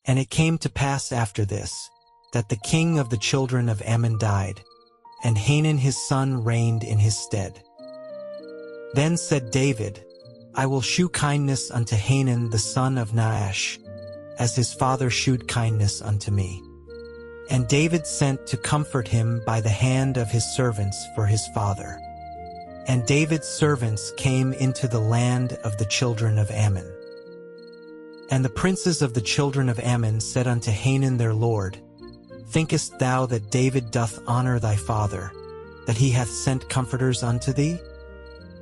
And it came to pass after this, that the king of the children of Ammon died, and Hanun his son reigned in his stead. Then said David, I will shew kindness unto Hanun the son of Nahash, as his father shewed kindness unto me. And David sent to comfort him by the hand of his servants for his father. And David's servants came into the land of the children of Ammon. And the princes of the children of Ammon said unto Hanun their lord, Thinkest thou that David doth honor thy father, that he hath sent comforters unto thee?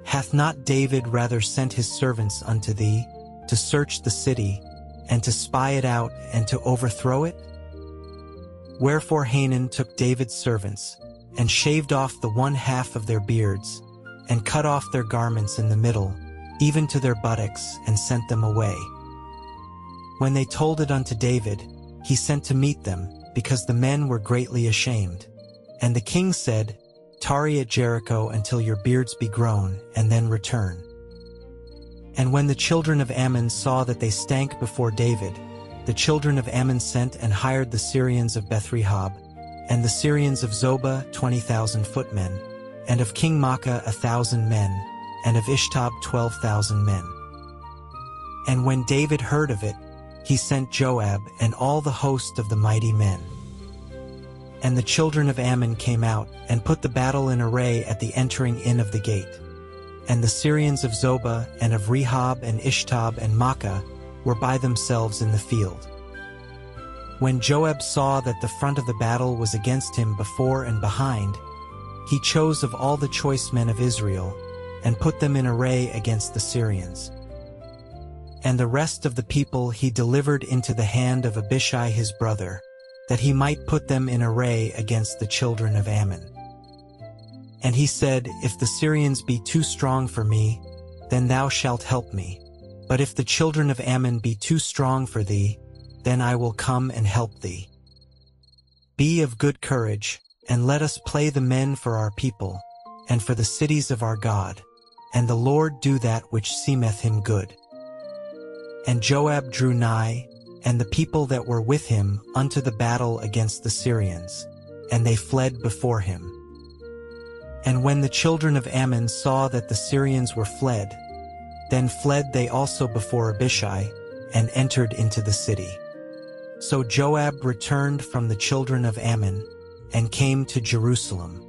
Hath not David rather sent his servants unto thee, to search the city, and to spy it out, and to overthrow it? Wherefore Hanun took David's servants, and shaved off the one half of their beards, and cut off their garments in the middle, even to their buttocks, and sent them away. When they told it unto David, he sent to meet them, because the men were greatly ashamed. And the king said, Tarry at Jericho until your beards be grown, and then return. And when the children of Ammon saw that they stank before David, the children of Ammon sent and hired the Syrians of Bethrehob, and the Syrians of Zobah 20,000 footmen, and of King Maacah 1,000 men, and of Ishtab 12,000 men. And when David heard of it, he sent Joab and all the host of the mighty men. And the children of Ammon came out, and put the battle in array at the entering in of the gate. And the Syrians of Zobah, and of Rehob, and Ishtab, and Maacah, were by themselves in the field. When Joab saw that the front of the battle was against him before and behind, he chose of all the choice men of Israel, and put them in array against the Syrians. And the rest of the people he delivered into the hand of Abishai his brother, that he might put them in array against the children of Ammon. And he said, If the Syrians be too strong for me, then thou shalt help me. But if the children of Ammon be too strong for thee, then I will come and help thee. Be of good courage, and let us play the men for our people, and for the cities of our God, and the Lord do that which seemeth him good. And Joab drew nigh, and the people that were with him, unto the battle against the Syrians, and they fled before him. And when the children of Ammon saw that the Syrians were fled, then fled they also before Abishai, and entered into the city. So Joab returned from the children of Ammon, and came to Jerusalem.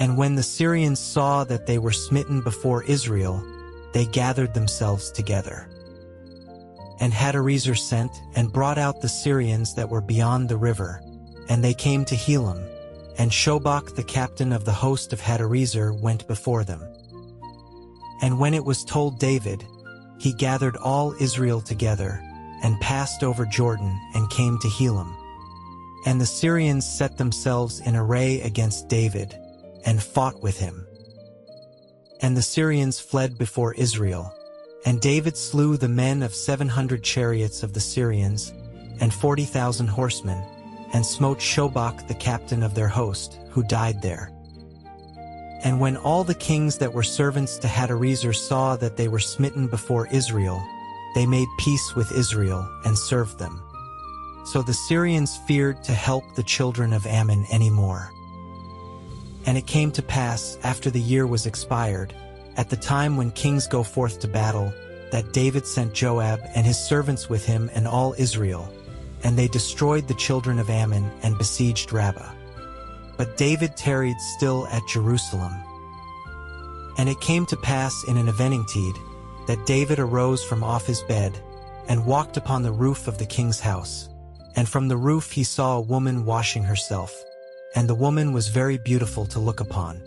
And when the Syrians saw that they were smitten before Israel, they gathered themselves together. And Hadarezer sent, and brought out the Syrians that were beyond the river, and they came to Helam, and Shobach the captain of the host of Hadarezer went before them. And when it was told David, he gathered all Israel together, and passed over Jordan, and came to Helam. And the Syrians set themselves in array against David, and fought with him. And the Syrians fled before Israel, and David slew the men of 700 chariots of the Syrians, and 40,000 horsemen, and smote Shobach the captain of their host, who died there. And when all the kings that were servants to Hadarezer saw that they were smitten before Israel, they made peace with Israel, and served them. So the Syrians feared to help the children of Ammon any more. And it came to pass, after the year was expired, at the time when kings go forth to battle, that David sent Joab and his servants with him and all Israel, and they destroyed the children of Ammon and besieged Rabbah. But David tarried still at Jerusalem. And it came to pass in an eveningtide, that David arose from off his bed, and walked upon the roof of the king's house. And from the roof he saw a woman washing herself, and the woman was very beautiful to look upon.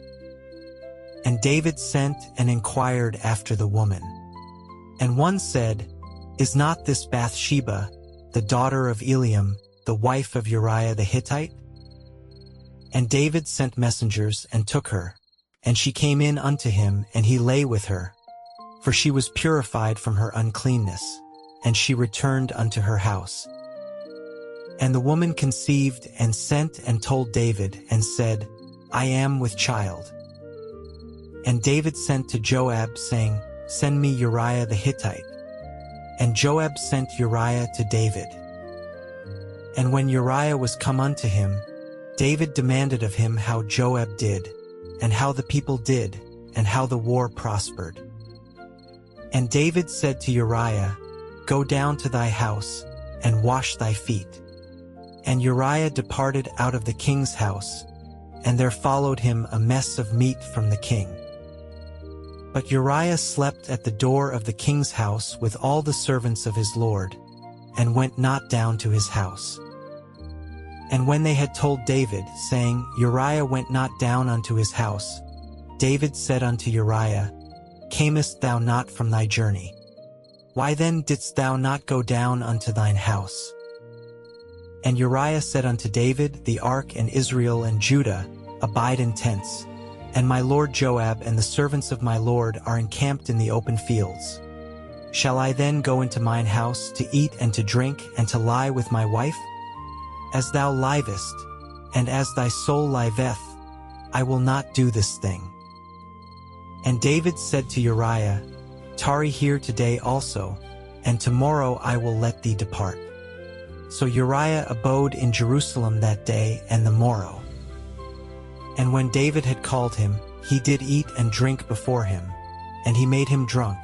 And David sent and inquired after the woman. And one said, Is not this Bathsheba, the daughter of Eliam, the wife of Uriah the Hittite? And David sent messengers, and took her, and she came in unto him, and he lay with her. For she was purified from her uncleanness, and she returned unto her house. And the woman conceived, and sent and told David, and said, I am with child. And David sent to Joab, saying, Send me Uriah the Hittite. And Joab sent Uriah to David. And when Uriah was come unto him, David demanded of him how Joab did, and how the people did, and how the war prospered. And David said to Uriah, Go down to thy house, and wash thy feet. And Uriah departed out of the king's house, and there followed him a mess of meat from the king. But Uriah slept at the door of the king's house with all the servants of his lord, and went not down to his house. And when they had told David, saying, Uriah went not down unto his house, David said unto Uriah, Camest thou not from thy journey? Why then didst thou not go down unto thine house? And Uriah said unto David, The ark and Israel and Judah abide in tents, and my lord Joab and the servants of my lord are encamped in the open fields. Shall I then go into mine house to eat and to drink and to lie with my wife? As thou livest, and as thy soul liveth, I will not do this thing. And David said to Uriah, Tarry here today also, and tomorrow I will let thee depart. So Uriah abode in Jerusalem that day and the morrow. And when David had called him, he did eat and drink before him, and he made him drunk.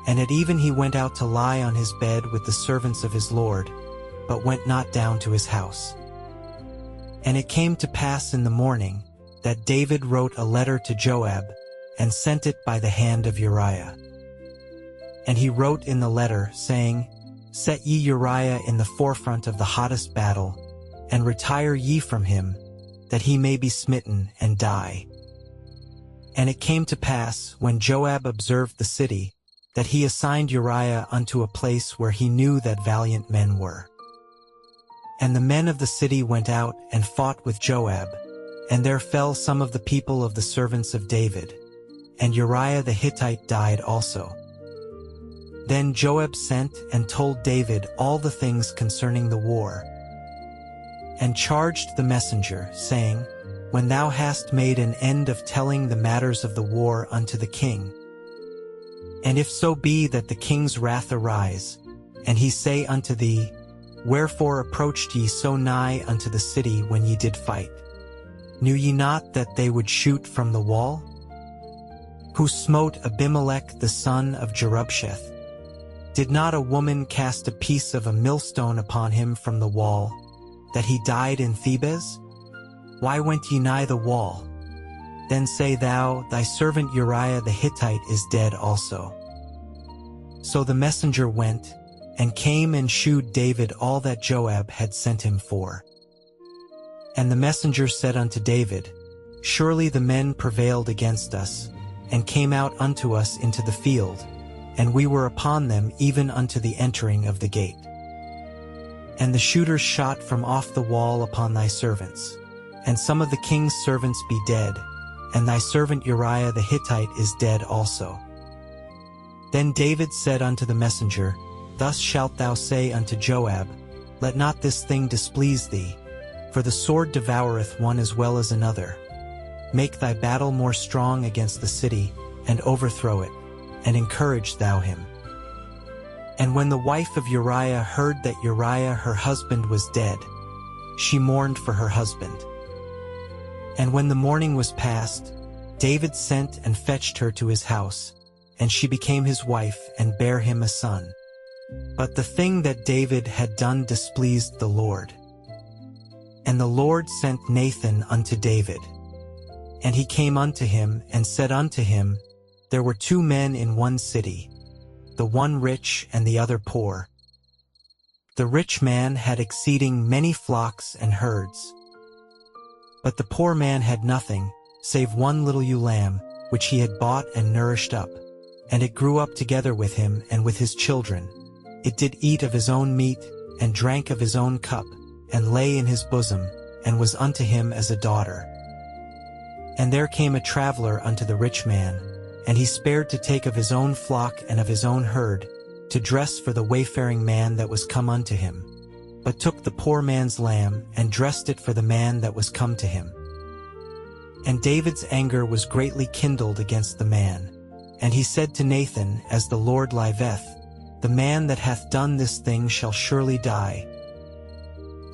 And at even he went out to lie on his bed with the servants of his lord, but went not down to his house. And it came to pass in the morning, that David wrote a letter to Joab, and sent it by the hand of Uriah. And he wrote in the letter, saying, Set ye Uriah in the forefront of the hottest battle, and retire ye from him, that he may be smitten and die. And it came to pass, when Joab observed the city, that he assigned Uriah unto a place where he knew that valiant men were. And the men of the city went out and fought with Joab, and there fell some of the people of the servants of David, and Uriah the Hittite died also. Then Joab sent and told David all the things concerning the war, and charged the messenger, saying, When thou hast made an end of telling the matters of the war unto the king, and if so be that the king's wrath arise, and he say unto thee, Wherefore approached ye so nigh unto the city when ye did fight? Knew ye not that they would shoot from the wall? Who smote Abimelech the son of Jerubsheth? Did not a woman cast a piece of a millstone upon him from the wall, that he died in Thebez? Why went ye nigh the wall? Then say thou, Thy servant Uriah the Hittite is dead also. So the messenger went, and came and shewed David all that Joab had sent him for. And the messenger said unto David, Surely the men prevailed against us, and came out unto us into the field, and we were upon them even unto the entering of the gate. And the shooters shot from off the wall upon thy servants, and some of the king's servants be dead, and thy servant Uriah the Hittite is dead also. Then David said unto the messenger, Thus shalt thou say unto Joab, Let not this thing displease thee, for the sword devoureth one as well as another. Make thy battle more strong against the city, and overthrow it, and encourage thou him. And when the wife of Uriah heard that Uriah her husband was dead, she mourned for her husband. And when the morning was past, David sent and fetched her to his house, and she became his wife and bare him a son. But the thing that David had done displeased the Lord. And the Lord sent Nathan unto David. And he came unto him, and said unto him, There were 2 men in one city, the one rich and the other poor. The rich man had exceeding many flocks and herds. But the poor man had nothing, save one little ewe lamb, which he had bought and nourished up. And it grew up together with him and with his children. It did eat of his own meat, and drank of his own cup, and lay in his bosom, and was unto him as a daughter. And there came a traveler unto the rich man, and he spared to take of his own flock and of his own herd, to dress for the wayfaring man that was come unto him, but took the poor man's lamb, and dressed it for the man that was come to him. And David's anger was greatly kindled against the man, and he said to Nathan, As the Lord liveth, the man that hath done this thing shall surely die.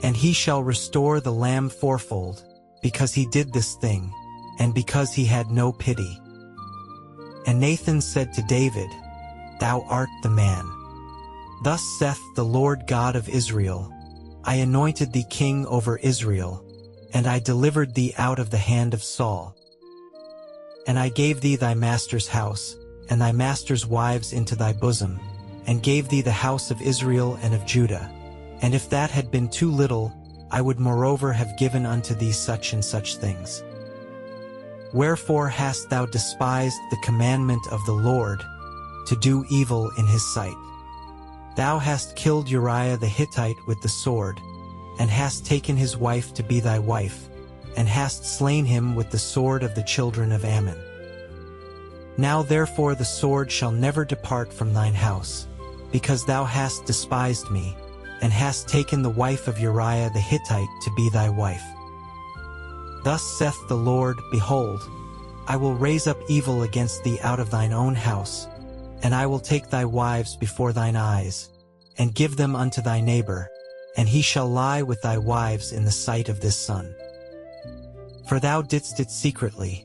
And he shall restore the lamb fourfold, because he did this thing, and because he had no pity. And Nathan said to David, Thou art the man. Thus saith the Lord God of Israel, I anointed thee king over Israel, and I delivered thee out of the hand of Saul. And I gave thee thy master's house, and thy master's wives into thy bosom, and gave thee the house of Israel and of Judah. And if that had been too little, I would moreover have given unto thee such and such things. Wherefore hast thou despised the commandment of the Lord, to do evil in his sight? Thou hast killed Uriah the Hittite with the sword, and hast taken his wife to be thy wife, and hast slain him with the sword of the children of Ammon. Now therefore the sword shall never depart from thine house, because thou hast despised me, and hast taken the wife of Uriah the Hittite to be thy wife. Thus saith the Lord, Behold, I will raise up evil against thee out of thine own house, and I will take thy wives before thine eyes, and give them unto thy neighbor, and he shall lie with thy wives in the sight of this sun. For thou didst it secretly,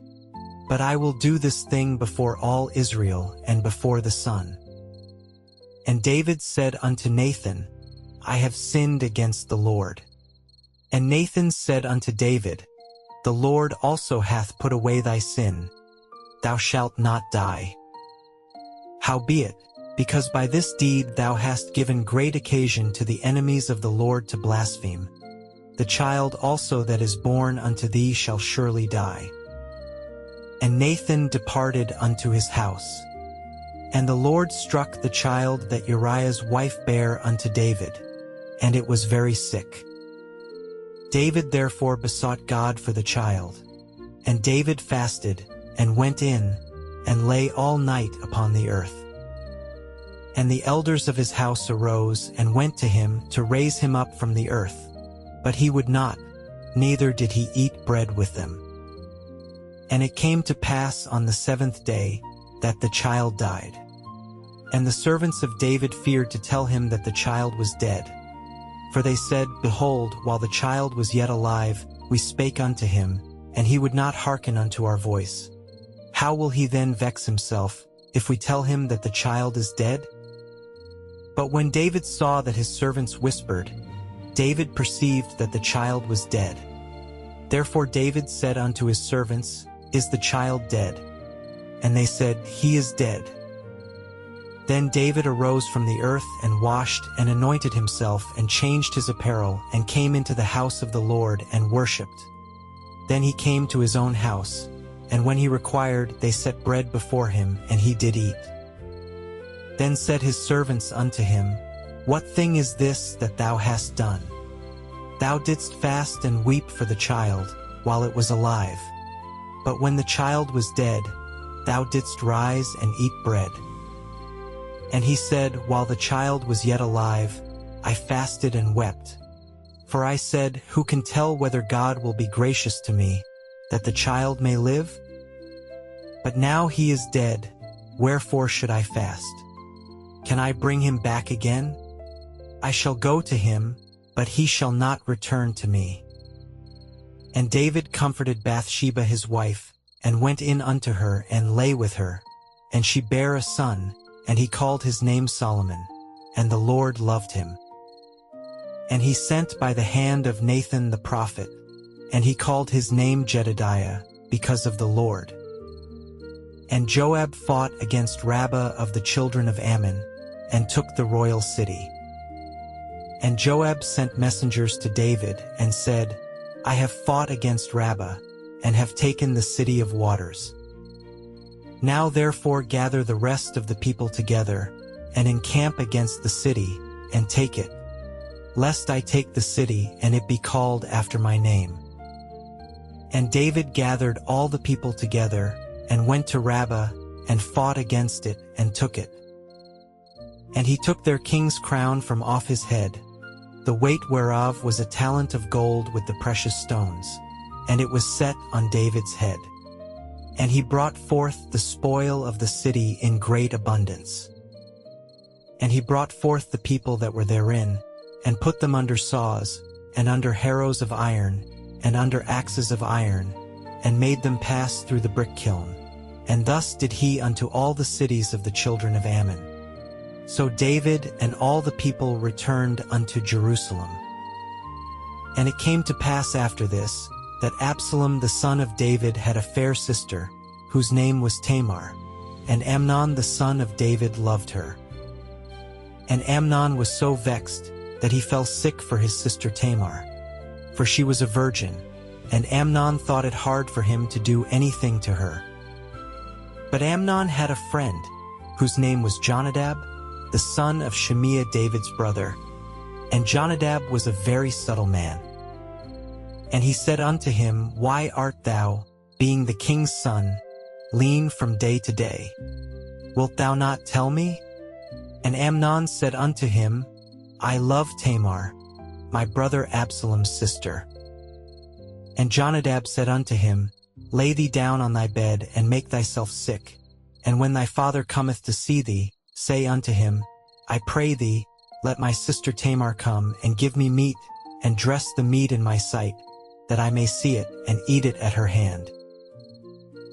but I will do this thing before all Israel and before the sun. And David said unto Nathan, I have sinned against the Lord. And Nathan said unto David, The Lord also hath put away thy sin. Thou shalt not die. Howbeit, because by this deed thou hast given great occasion to the enemies of the Lord to blaspheme, the child also that is born unto thee shall surely die. And Nathan departed unto his house. And the Lord struck the child that Uriah's wife bare unto David, and it was very sick. David therefore besought God for the child. And David fasted, and went in, and lay all night upon the earth. And the elders of his house arose, and went to him to raise him up from the earth. But he would not, neither did he eat bread with them. And it came to pass on the 7th day, that the child died. And the servants of David feared to tell him that the child was dead. For they said, Behold, while the child was yet alive, we spake unto him, and he would not hearken unto our voice. How will he then vex himself, if we tell him that the child is dead? But when David saw that his servants whispered, David perceived that the child was dead. Therefore David said unto his servants, Is the child dead? And they said, He is dead. Then David arose from the earth, and washed, and anointed himself, and changed his apparel, and came into the house of the Lord, and worshipped. Then he came to his own house, and when he required, they set bread before him, and he did eat. Then said his servants unto him, What thing is this that thou hast done? Thou didst fast and weep for the child, while it was alive. But when the child was dead, thou didst rise and eat bread. And he said, While the child was yet alive, I fasted and wept. For I said, Who can tell whether God will be gracious to me, that the child may live? But now he is dead, wherefore should I fast? Can I bring him back again? I shall go to him, but he shall not return to me. And David comforted Bathsheba his wife, and went in unto her, and lay with her. And she bare a son, and he called his name Solomon, and the Lord loved him. And he sent by the hand of Nathan the prophet, and he called his name Jedidiah, because of the Lord. And Joab fought against Rabbah of the children of Ammon, and took the royal city. And Joab sent messengers to David, and said, I have fought against Rabbah, and have taken the city of waters. Now therefore gather the rest of the people together, and encamp against the city, and take it, lest I take the city, and it be called after my name. And David gathered all the people together, and went to Rabbah, and fought against it, and took it. And he took their king's crown from off his head, the weight whereof was a talent of gold with the precious stones, and it was set on David's head. And he brought forth the spoil of the city in great abundance. And he brought forth the people that were therein, and put them under saws, and under harrows of iron, and under axes of iron, and made them pass through the brick kiln. And thus did he unto all the cities of the children of Ammon. So David and all the people returned unto Jerusalem. And it came to pass after this, that Absalom the son of David had a fair sister, whose name was Tamar, and Amnon the son of David loved her. And Amnon was so vexed, that he fell sick for his sister Tamar, for she was a virgin, and Amnon thought it hard for him to do anything to her. But Amnon had a friend, whose name was Jonadab, the son of Shimea David's brother, and Jonadab was a very subtle man. And he said unto him, Why art thou, being the king's son, lean from day to day? Wilt thou not tell me? And Amnon said unto him, I love Tamar, my brother Absalom's sister. And Jonadab said unto him, Lay thee down on thy bed, and make thyself sick. And when thy father cometh to see thee, say unto him, I pray thee, let my sister Tamar come, and give me meat, and dress the meat in my sight, that I may see it, and eat it at her hand.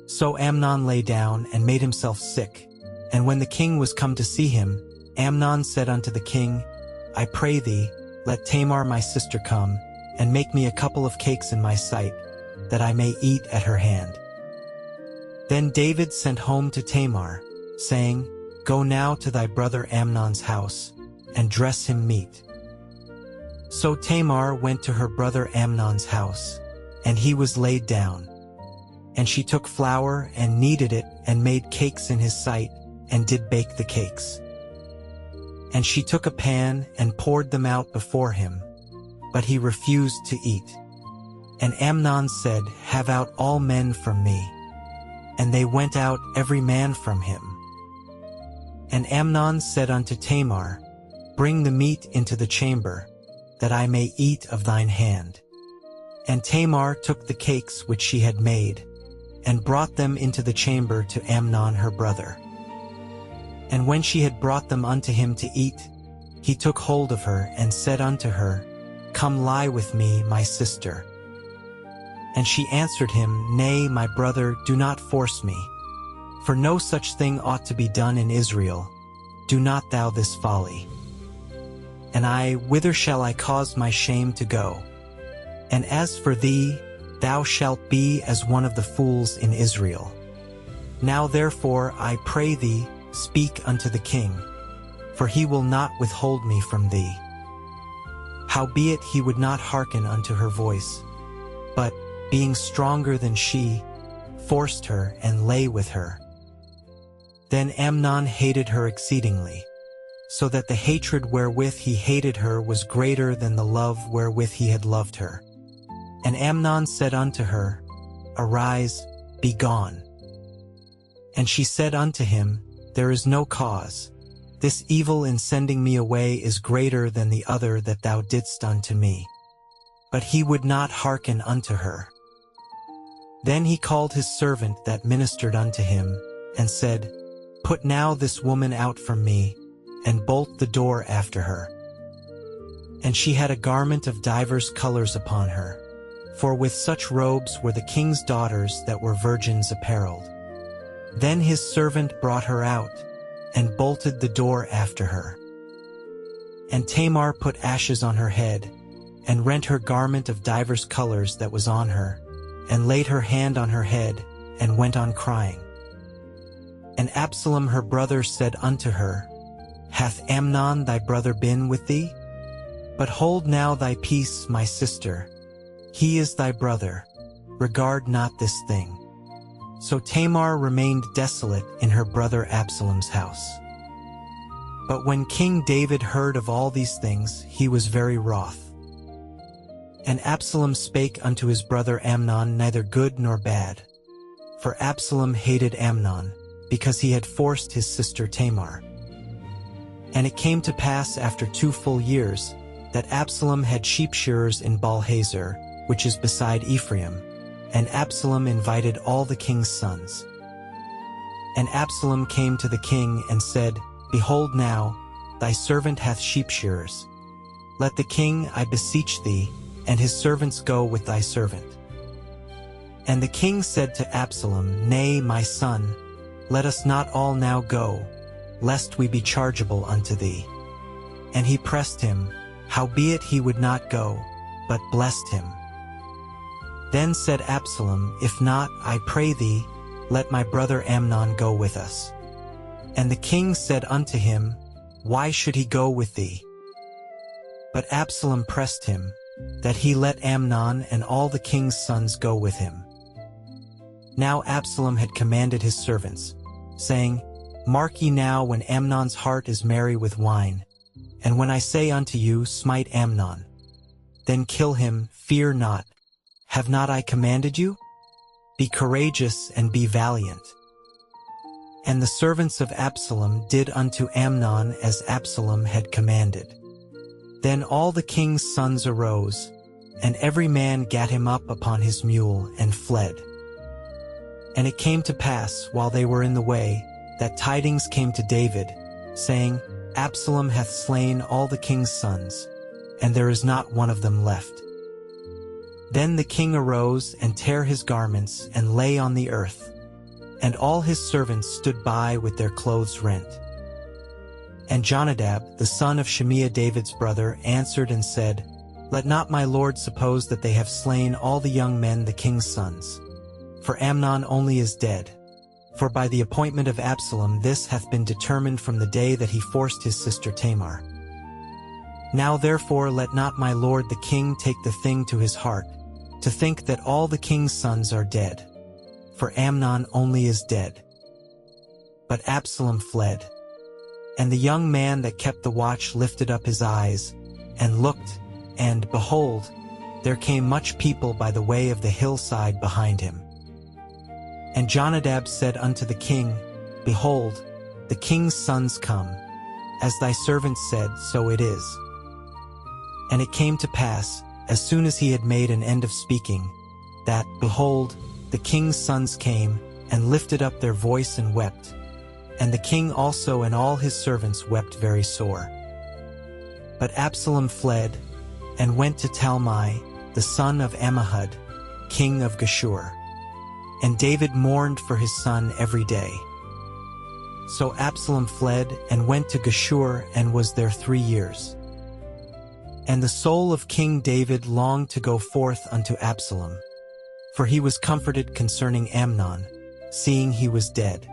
So Amnon lay down, and made himself sick. And when the king was come to see him, Amnon said unto the king, I pray thee, let Tamar my sister come, and make me a couple of cakes in my sight, that I may eat at her hand. Then David sent home to Tamar, saying, Go now to thy brother Amnon's house, and dress him meat. So Tamar went to her brother Amnon's house, and he was laid down. And she took flour, and kneaded it, and made cakes in his sight, and did bake the cakes. And she took a pan, and poured them out before him, but he refused to eat. And Amnon said, Have out all men from me. And they went out every man from him. And Amnon said unto Tamar, Bring the meat into the chamber, that I may eat of thine hand. And Tamar took the cakes which she had made, and brought them into the chamber to Amnon her brother. And when she had brought them unto him to eat, he took hold of her, and said unto her, Come lie with me, my sister. And she answered him, Nay, my brother, do not force me. For no such thing ought to be done in Israel. Do not thou this folly. And I, whither shall I cause my shame to go? And as for thee, thou shalt be as one of the fools in Israel. Now therefore, I pray thee, speak unto the king, for he will not withhold me from thee. Howbeit he would not hearken unto her voice, but, being stronger than she, forced her and lay with her. Then Amnon hated her exceedingly, so that the hatred wherewith he hated her was greater than the love wherewith he had loved her. And Amnon said unto her, Arise, be gone. And she said unto him, There is no cause. This evil in sending me away is greater than the other that thou didst unto me. But he would not hearken unto her. Then he called his servant that ministered unto him, and said, Put now this woman out from me, and bolt the door after her. And she had a garment of divers colors upon her, for with such robes were the king's daughters that were virgins apparelled. Then his servant brought her out, and bolted the door after her. And Tamar put ashes on her head, and rent her garment of divers colors that was on her, and laid her hand on her head, and went on crying. And Absalom her brother said unto her, Hath Amnon thy brother been with thee? But hold now thy peace, my sister. He is thy brother. Regard not this thing. So Tamar remained desolate in her brother Absalom's house. But when King David heard of all these things, he was very wroth. And Absalom spake unto his brother Amnon neither good nor bad. For Absalom hated Amnon, because he had forced his sister Tamar. And it came to pass after 2 full years, that Absalom had sheep shearers in Baal-hazor, which is beside Ephraim, and Absalom invited all the king's sons. And Absalom came to the king and said, Behold now, thy servant hath sheep shearers. Let the king, I beseech thee, and his servants go with thy servant. And the king said to Absalom, Nay, my son, let us not all now go, lest we be chargeable unto thee. And he pressed him, howbeit he would not go, but blessed him. Then said Absalom, If not, I pray thee, let my brother Amnon go with us. And the king said unto him, Why should he go with thee? But Absalom pressed him, that he let Amnon and all the king's sons go with him. Now Absalom had commanded his servants, saying, Mark ye now when Amnon's heart is merry with wine, and when I say unto you, Smite Amnon, then kill him, fear not. Have not I commanded you? Be courageous and be valiant. And the servants of Absalom did unto Amnon as Absalom had commanded. Then all the king's sons arose, and every man gat him up upon his mule and fled. And it came to pass, while they were in the way, that tidings came to David, saying, Absalom hath slain all the king's sons, and there is not one of them left. Then the king arose and tare his garments and lay on the earth, and all his servants stood by with their clothes rent. And Jonadab, the son of Shimea David's brother, answered and said, Let not my lord suppose that they have slain all the young men the king's sons. For Amnon only is dead. For by the appointment of Absalom this hath been determined from the day that he forced his sister Tamar. Now therefore let not my lord the king take the thing to his heart, to think that all the king's sons are dead. For Amnon only is dead. But Absalom fled. And the young man that kept the watch lifted up his eyes, and looked, and, behold, there came much people by the way of the hillside behind him. And Jonadab said unto the king, Behold, the king's sons come. As thy servant said, so it is. And it came to pass, as soon as he had made an end of speaking, that, behold, the king's sons came, and lifted up their voice and wept. And the king also and all his servants wept very sore. But Absalom fled, and went to Talmai, the son of Ammihud, king of Geshur. And David mourned for his son every day. So Absalom fled, and went to Geshur, and was there 3 years. And the soul of King David longed to go forth unto Absalom, for he was comforted concerning Amnon, seeing he was dead.